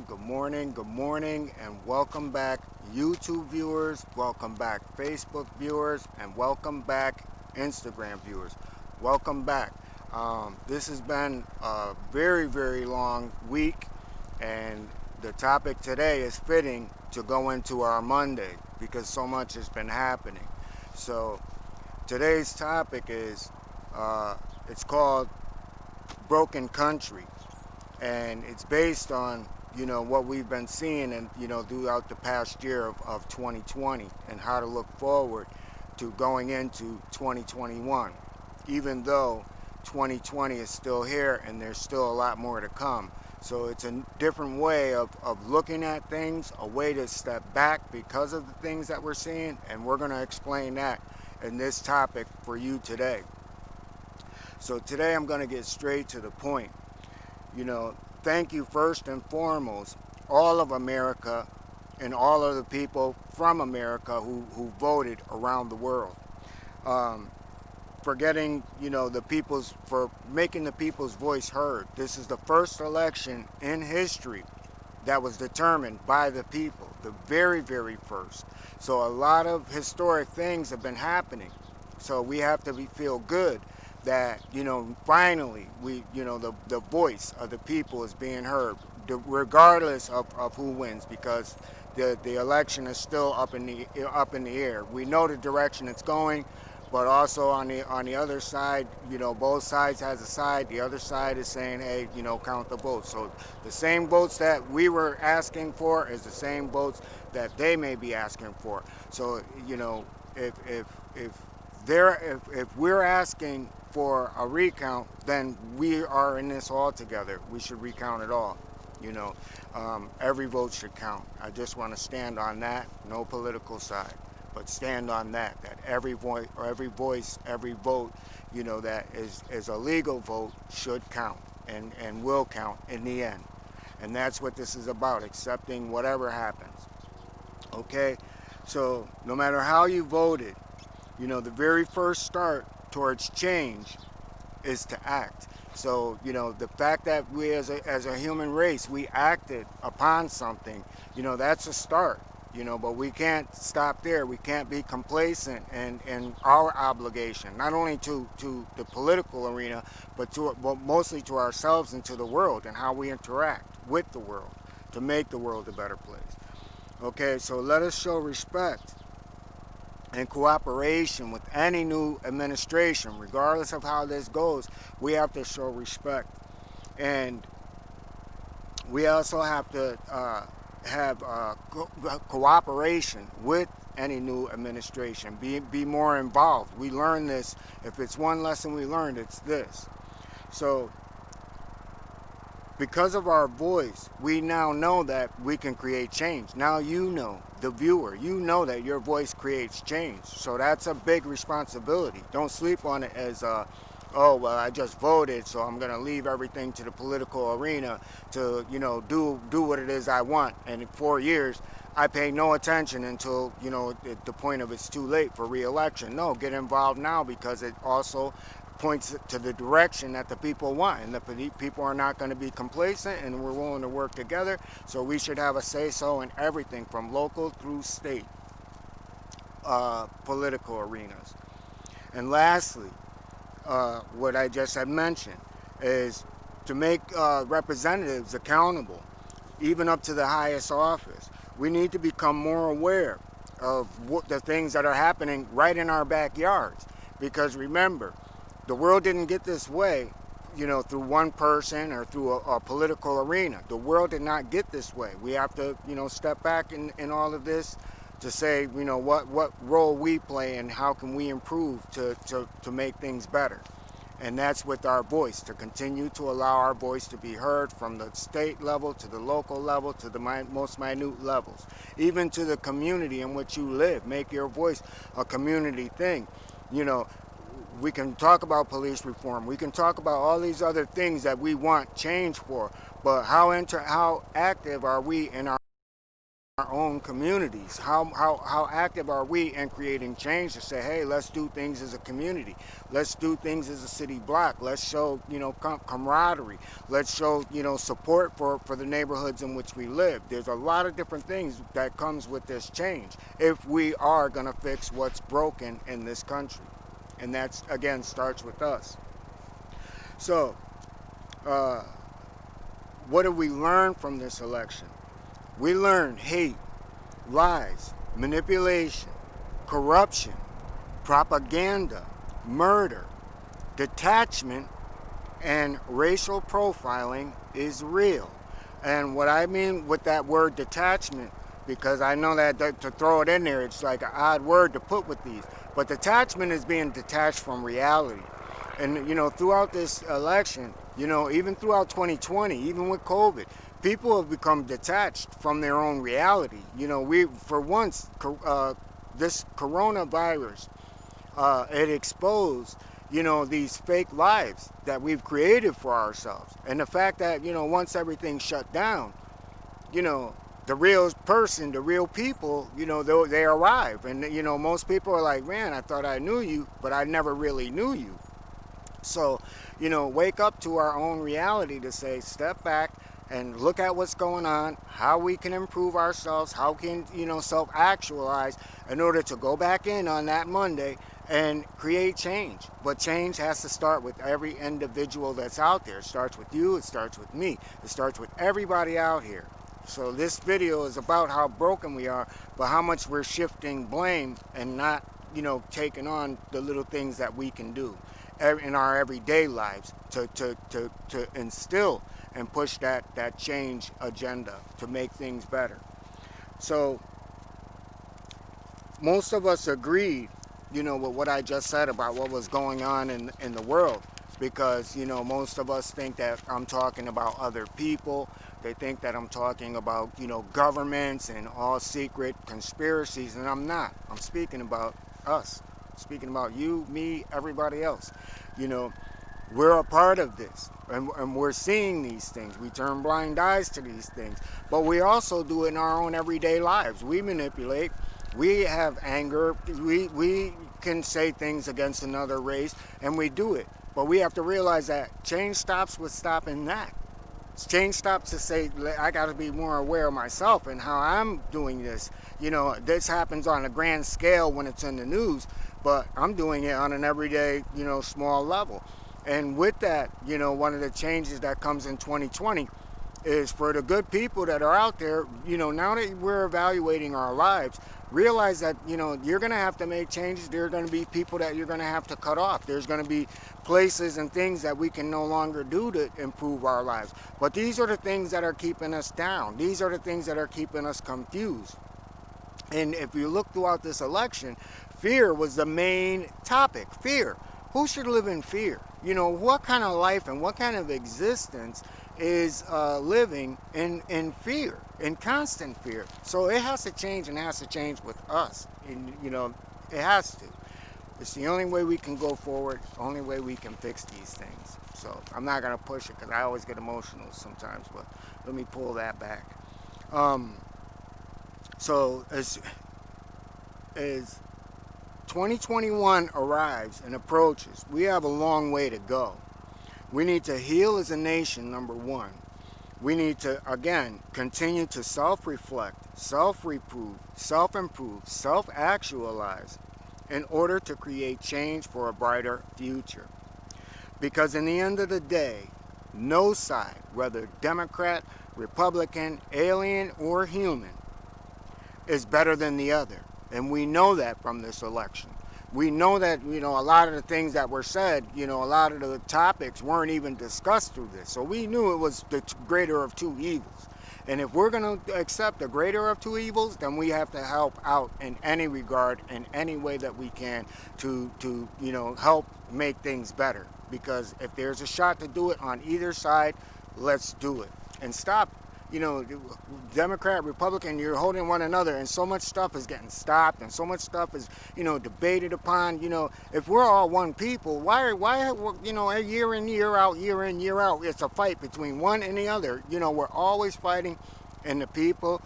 good morning, and welcome back, YouTube viewers. Welcome back, Facebook viewers, and welcome back, Instagram viewers. Welcome back. This has been a very long week, and the topic today is fitting to go into our Monday because so much has been happening. So today's topic is it's called Broken Country, and it's based on what we've been seeing and throughout the past year of 2020, and how to look forward to going into 2021, even though 2020 is still here and there's still a lot more to come. So it's a different way of looking at things, a way to step back because of the things that we're seeing, and we're going to explain that in this topic for you today. So today I'm going to get straight to the point. Thank you first and foremost, all of America and all of the people from America who voted around the world. For making the people's voice heard. This is the first election in history that was determined by the people, the very first. So a lot of historic things have been happening. So we have to feel good that finally the voice of the people is being heard, regardless of who wins, because the election is still up in the air. We know the direction it's going, but also on the other side, both sides has a side. The other side is saying, hey, count the votes. So the same votes that we were asking for is the same votes that they may be asking for. So if we're asking for a recount, then we are in this all together. We should recount it all. Every vote should count. I just want to stand on that. No political side, but stand on that every voice, every vote, that is a legal vote should count and will count in the end. And that's what this is about, accepting whatever happens. Okay? So no matter how you voted, the very first start towards change is to act. So the fact that we as a human race, we acted upon something, that's a start. But we can't stop there. We can't be complacent in our obligation, not only to the political arena, but mostly to ourselves and to the world, and how we interact with the world to make the world a better place. Okay, so let us show respect and cooperation with any new administration. Regardless of how this goes, we have to show respect, and we also have to have cooperation with any new administration. Be more involved. We learn this. If it's one lesson we learned, it's this. So because of our voice, we now know that we can create change. Now the viewer, that your voice creates change. So that's a big responsibility. Don't sleep on it as oh, well, I just voted, so I'm going to leave everything to the political arena to, do what it is I want. And in 4 years, I pay no attention until, the point of it's too late for re-election. No, get involved now, because it also points to the direction that the people want, and the people are not going to be complacent, and we're willing to work together. So we should have a say-so in everything from local through state political arenas. And lastly, what I just had mentioned is to make representatives accountable, even up to the highest office. We need to become more aware of the things that are happening right in our backyards, because remember, the world didn't get this way, through one person or through a political arena. The world did not get this way. We have to, step back in all of this to say, what role we play and how can we improve to make things better. And that's with our voice, to continue to allow our voice to be heard from the state level to the local level to the most minute levels, even to the community in which you live. Make your voice a community thing. We can talk about police reform. We can talk about all these other things that we want change for, but how active are we in our our own communities? How active are we in creating change to say, hey, let's do things as a community. Let's do things as a city block. Let's show, camaraderie. Let's show, support for the neighborhoods in which we live. There's a lot of different things that comes with this change if we are going to fix what's broken in this country. And that's, again, starts with us. So, what did we learn from this election? We learned hate, lies, manipulation, corruption, propaganda, murder, detachment, and racial profiling is real. And what I mean with that word detachment, because I know that to throw it in there, it's like an odd word to put with these, but detachment is being detached from reality. And, throughout this election, even throughout 2020, even with COVID, people have become detached from their own reality. For once, this coronavirus, it exposed, these fake lives that we've created for ourselves. And the fact that, once everything shut down, the real person, the real people, they arrive. And, most people are like, man, I thought I knew you, but I never really knew you. So, wake up to our own reality to say, step back and look at what's going on, how we can improve ourselves, how can, self-actualize in order to go back in on that Monday and create change. But change has to start with every individual that's out there. It starts with you, it starts with me, it starts with everybody out here. So this video is about how broken we are, but how much we're shifting blame and not, taking on the little things that we can do in our everyday lives to instill and push that change agenda to make things better. So most of us agreed, with what I just said about what was going on in the world, because, most of us think that I'm talking about other people. They think that I'm talking about, governments and all secret conspiracies, and I'm not. I'm speaking about us. Speaking about you, me, everybody else. We're a part of this, and we're seeing these things. We turn blind eyes to these things, but we also do it in our own everyday lives. We manipulate, we have anger, we can say things against another race, and we do it. But we have to realize that change stops with stopping that. Change stops to say, I got to be more aware of myself and how I'm doing this. This happens on a grand scale when it's in the news, but I'm doing it on an everyday, small level. And with that, one of the changes that comes in 2020 is for the good people that are out there, now that we're evaluating our lives, realize that, you're going to have to make changes. There are going to be people that you're going to have to cut off. There's going to be places and things that we can no longer do to improve our lives. But these are the things that are keeping us down. These are the things that are keeping us confused. And if you look throughout this election, fear was the main topic. Fear. Who should live in fear? What kind of life and what kind of existence is living in fear, in constant fear? So it has to change, and it has to change with us. And, it has to. It's the only way we can go forward, only way we can fix these things. So I'm not going to push it because I always get emotional sometimes, but let me pull that back. So as 2021 arrives and approaches, we have a long way to go. We need to heal as a nation, number one. We need to, again, continue to self-reflect, self-reprove, self-improve, self-actualize in order to create change for a brighter future. Because in the end of the day, no side, whether Democrat, Republican, alien, or human, is better than the other. And we know that from this election. We know that, a lot of the things that were said, a lot of the topics weren't even discussed through this. So we knew it was the greater of two evils. And if we're going to accept the greater of two evils, then we have to help out in any regard, in any way that we can to help make things better. Because if there's a shot to do it on either side, let's do it. And stop, Democrat, Republican, you're holding one another, and so much stuff is getting stopped, and so much stuff is, debated upon. If we're all one people, why, year in, year out, it's a fight between one and the other. We're always fighting, and the people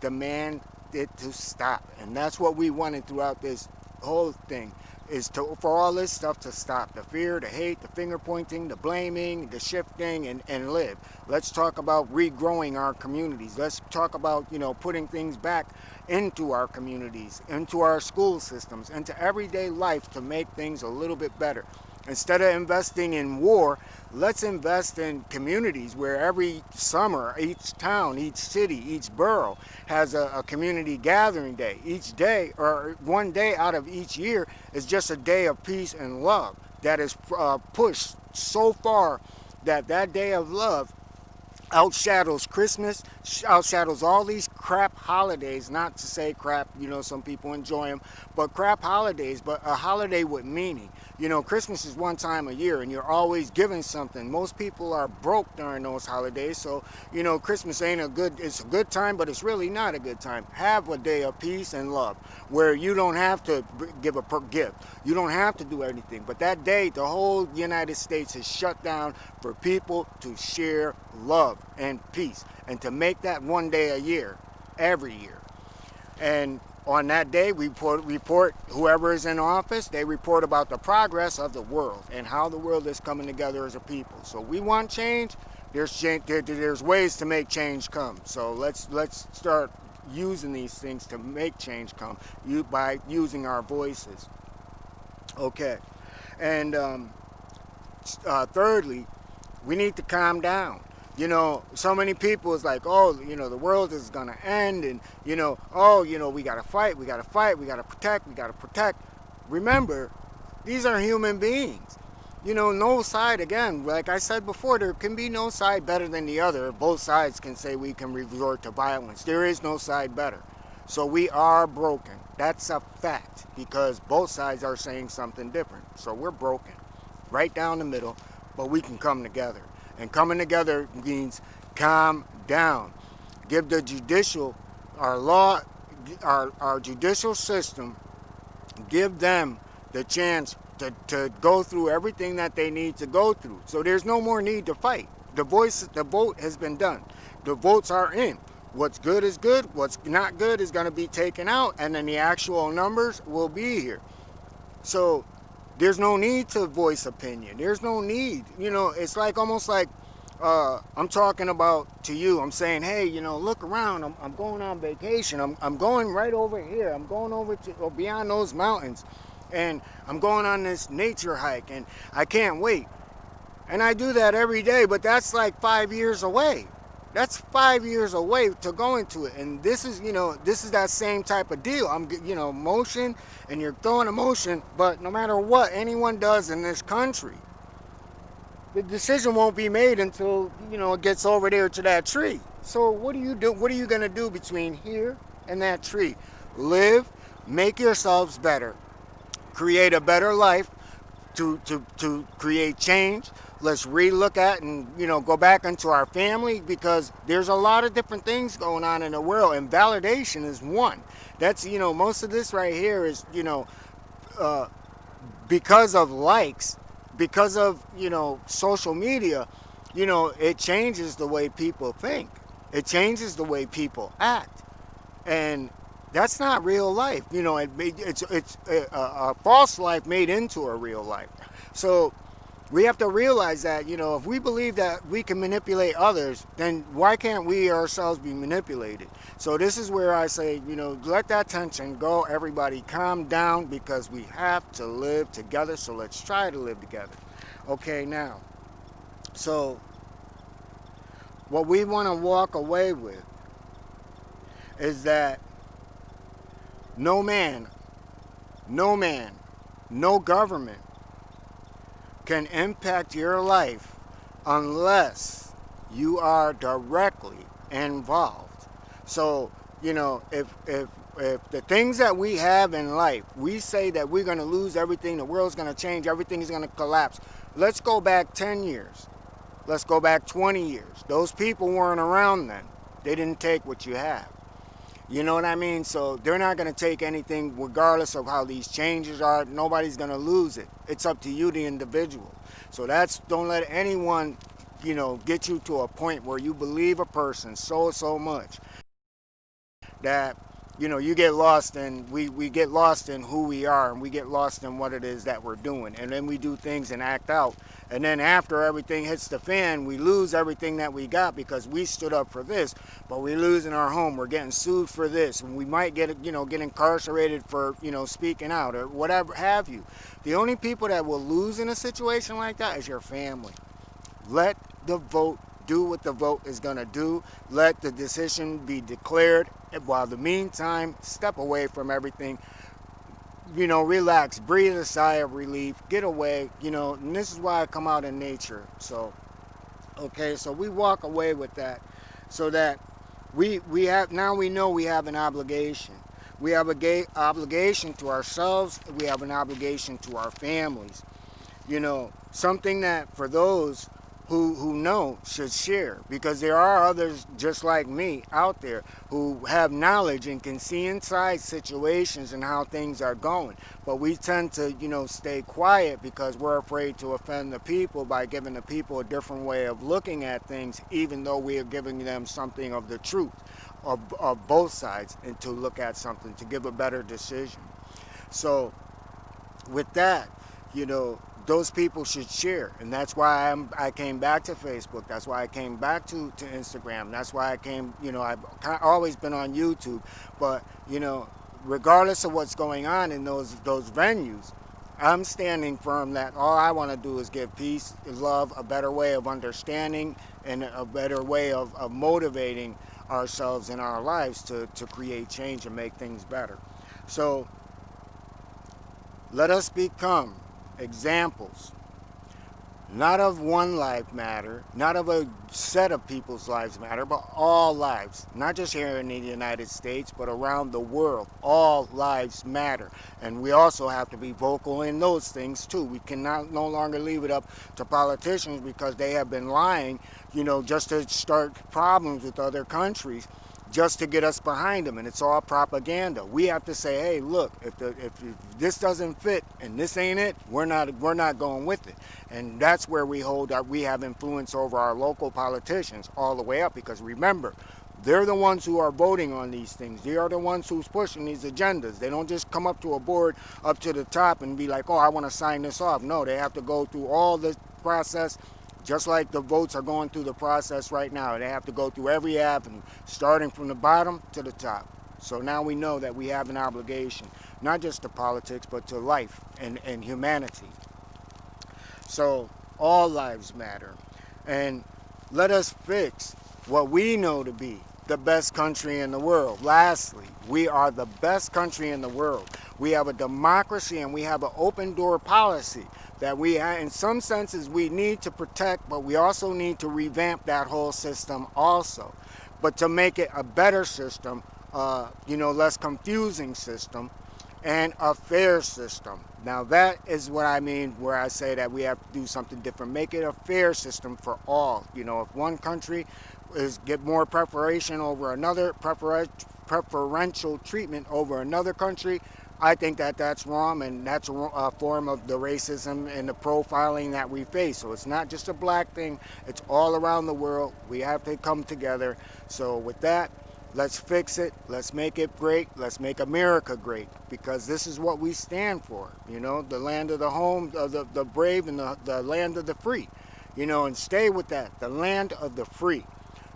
demand it to stop. And that's what we wanted throughout this whole thing, is for all this stuff to stop. The fear, the hate, the finger pointing, the blaming, the shifting, and live. Let's talk about regrowing our communities. Let's talk about, putting things back into our communities, into our school systems, into everyday life to make things a little bit better. Instead of investing in war, let's invest in communities where every summer, each town, each city, each borough has a community gathering day. Each day, or one day out of each year, is just a day of peace and love that is pushed so far that that day of love outshadows Christmas, outshadows all these crap holidays. Not to say crap, some people enjoy them, but crap holidays, but a holiday with meaning. Christmas is one time a year and you're always giving something. Most people are broke during those holidays, so Christmas it's a good time, but it's really not a good time. Have a day of peace and love where you don't have to give a gift. You don't have to do anything, but that day the whole United States is shut down for people to share love and peace, and to make that one day a year, every year. And on that day, we report whoever is in office, they report about the progress of the world and how the world is coming together as a people. So we want change. There's ways to make change come. So let's start using these things to make change come by using our voices. Okay. And thirdly, we need to calm down. So many people is like, oh, the world is going to end, and, we got to fight, we got to protect. Remember, these are human beings. No side, again, like I said before, there can be no side better than the other. Both sides can say we can resort to violence. There is no side better. So we are broken. That's a fact, because both sides are saying something different. So we're broken, right down the middle, but we can come together. And coming together means calm down. Give the judicial, our judicial system, give them the chance to go through everything that they need to go through. So there's no more need to fight. The vote has been done. The votes are in. What's good is good. What's not good is going to be taken out, and then the actual numbers will be here. So there's no need to voice opinion. There's no need. It's like almost like I'm talking about to you. I'm saying, hey, look around. I'm going on vacation. I'm going right over here. I'm going over to beyond those mountains, and I'm going on this nature hike, and I can't wait. And I do that every day, but that's like 5 years away. That's 5 years away to go into it. And this is that same type of deal. I'm, motion, and you're throwing emotion, but no matter what anyone does in this country, the decision won't be made until, it gets over there to that tree. So what do you do? What are you going to do between here and that tree? Live, make yourselves better, create a better life, to create change. Let's relook at and go back into our family, because there's a lot of different things going on in the world, and validation is one. That's most of this right here is because of likes, because of social media. It changes the way people think. It changes the way people act, and that's not real life. It's a false life made into a real life. So we have to realize that, if we believe that we can manipulate others, then why can't we ourselves be manipulated? So this is where I say, let that tension go. Everybody calm down, because we have to live together. So let's try to live together. Okay, now, so what we want to walk away with is that no man, no government can impact your life unless you are directly involved. So, if the things that we have in life, we say that we're going to lose everything, the world's going to change, everything is going to collapse. Let's go back 10 years. Let's go back 20 years. Those people weren't around then. They didn't take what you have. You know what I mean? So they're not going to take anything regardless of how these changes are. Nobody's going to lose it. It's up to you, the individual. So don't let anyone, get you to a point where you believe a person so much that, you know, you get lost in, we get lost in who we are, and we get lost in what it is that we're doing, and then we do things and act out, and then after everything hits the fan, we lose everything that we got because we stood up for this, but we lose in our home, we're getting sued for this, and we might get, you know, get incarcerated for, you know, speaking out or whatever have you. The only people that will lose in a situation like that is your family. Let the vote do what the vote is going to do. Let the decision be declared. While the meantime, step away from everything. You know, relax, breathe a sigh of relief, get away. You know, and this is why I come out in nature. So, okay, so we walk away with that, so that we have, now we know we have an obligation. We have a obligation to ourselves. We have an obligation to our families. You know, something that for those who know should share, because there are others just like me out there who have knowledge and can see inside situations and how things are going, but we tend to, you know, stay quiet because we're afraid to offend the people by giving the people a different way of looking at things, even though we are giving them something of the truth of both sides, and to look at something to give a better decision. So with that, you know, those people should share, and that's why I came back to Facebook. That's why I came back to Instagram. That's why I came, you know, I've always been on YouTube, but you know, regardless of what's going on in those venues, I'm standing firm that all I want to do is give peace, love, a better way of understanding, and a better way of motivating ourselves in our lives to create change and make things better. So let us become examples, not of one life matter, not of a set of people's lives matter, but all lives, not just here in the United States, but around the world. All lives matter. And we also have to be vocal in those things too. We cannot no longer leave it up to politicians because they have been lying, you know, just to start problems with other countries, just to get us behind them, and it's all propaganda. We have to say, hey, look, if this doesn't fit and this ain't it, we're not going with it. And that's where we have influence over our local politicians all the way up, because remember, they're the ones who are voting on these things. They are the ones who's pushing these agendas. They don't just come up to a board up to the top and be like, oh, I want to sign this off. No, they have to go through all the process, just like the votes are going through the process right now. They have to go through every avenue, starting from the bottom to the top. So now we know that we have an obligation, not just to politics, but to life and humanity. So all lives matter. And let us fix what we know to be the best country in the world. Lastly, we are the best country in the world. We have a democracy and we have an open door policy that we, in some senses, we need to protect, but we also need to revamp that whole system also. But to make it a better system, you know, less confusing system, and a fair system. Now that is what I mean where I say that we have to do something different. Make it a fair system for all. You know, if one country get more preparation over another, preferential treatment over another country, I think that that's wrong, and that's a form of the racism and the profiling that we face. So it's not just a black thing, it's all around the world. We have to come together. So with that, let's fix it. Let's make it great. Let's make America great, because this is what we stand for. You know, the land of the home of the brave, and the land of the free. You know, and stay with that, the land of the free.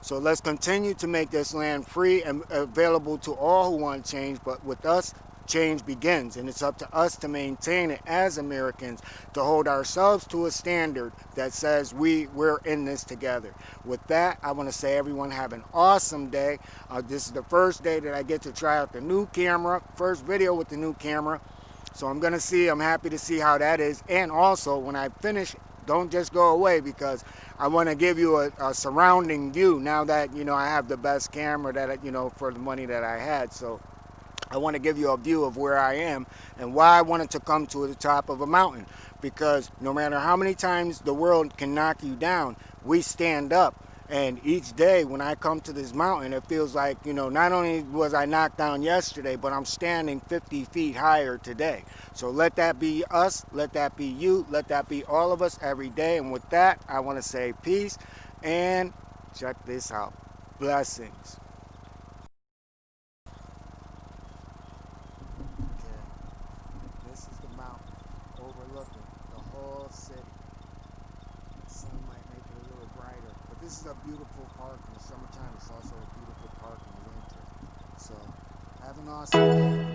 So let's continue to make this land free and available to all who want change. But with us, change begins, and it's up to us to maintain it as Americans, to hold ourselves to a standard that says we're in this together. With that, I want to say everyone have an awesome day. This is the first day that I get to try out the new camera, first video with the new camera. So I'm happy to see how that is. And also, when I finish, don't just go away, because I want to give you a surrounding view now that, you know, I have the best camera that, you know, for the money that I had. So I want to give you a view of where I am and why I wanted to come to the top of a mountain, because no matter how many times the world can knock you down, we stand up. And each day when I come to this mountain, it feels like, you know, not only was I knocked down yesterday, but I'm standing 50 feet higher today. So let that be us, let that be you, let that be all of us every day. And with that, I want to say peace, and check this out. Blessings. overlooking the whole city. The sun might make it a little brighter, but this is a beautiful park in the summertime. It's also a beautiful park in the winter. So have an awesome day.